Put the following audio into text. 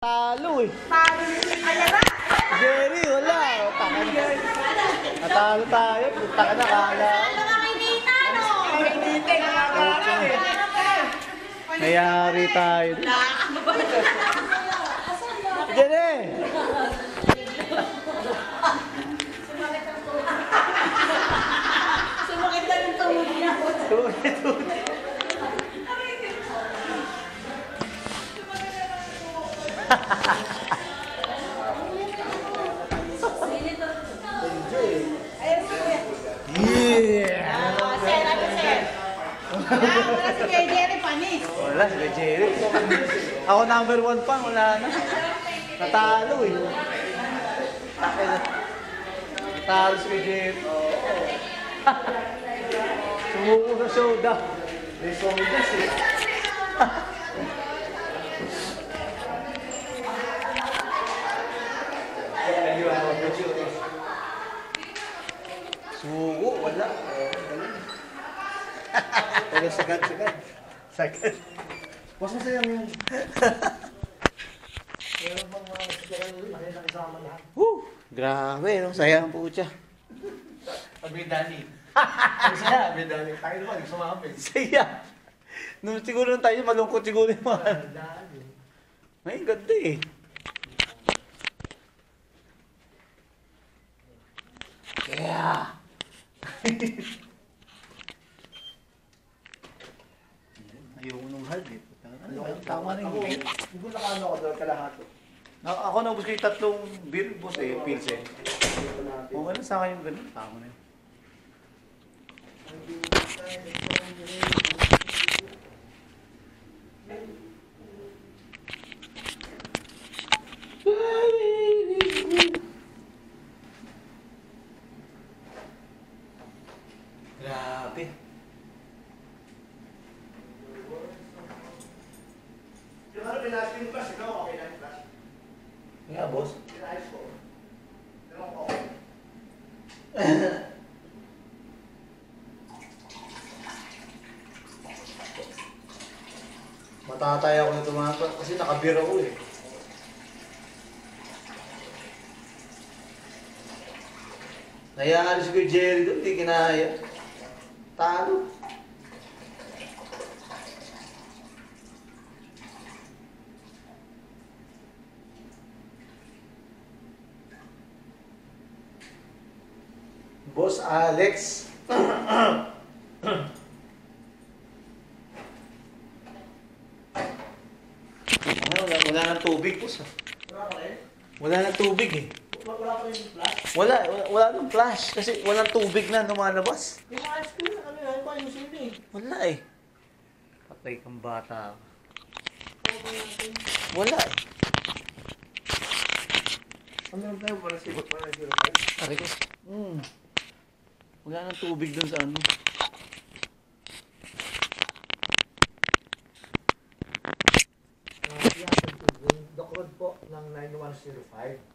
Talo eh. Talo na. Jerry, wala. Taka na. Natalo tayo. Taka na, kala. Nayari tayo. Jerry! Sumakit na ng tuhod niya. Yeah! Wala si Kuya Jerry, panis. Wala, si Jerry. Ako number 1 pa, wala na. Natalo eh. Natalo si Jerry. Sumuko sa soda. May sodas eh. Sumuko, wala. Pero sagad. Sagad. Mas masaya mo yun. Meron bang mga sasakyan ulit, nakisama lahat. Woo! Grabe, no? Saya ang pucha. Sabi Dani. Sabi Dani. Tayo naman, sumapin. Saya. Nung siguro nung tayo, malungkot siguro yung mga. Ay, ganda eh. Yeah! Ayoko nung hard eh. Tama na yung beer. Hindi ko nakano ko doon kalahato. Ako naubos ko yung 3 beer, boss eh, pills eh. Okay na sa akin yung ganun. Tama na yun. Grabe. Yung ano, pinasok yung class, ikaw okay na yung class. Nga, boss. Pinayos ko. Pero okay. Matatay ako na tumato kasi nakabira ko eh. Nayaan si Kuya Jerry doon, hindi kinaya. Talo. Boss Alex. Wala nang tubig, boss. Wala ka rin? Wala nang tubig eh. Wala ka rin yung class? Wala nang flash kasi walang tubig na lumalabas. Pinayos ko yun, ano yan, ayusin eh. Wala eh. Patay kang bata. Wala eh. Ano lang tayo, para sa Aray ko. Wala nang tubig dun sa ano. Doc Rod po ng 9105.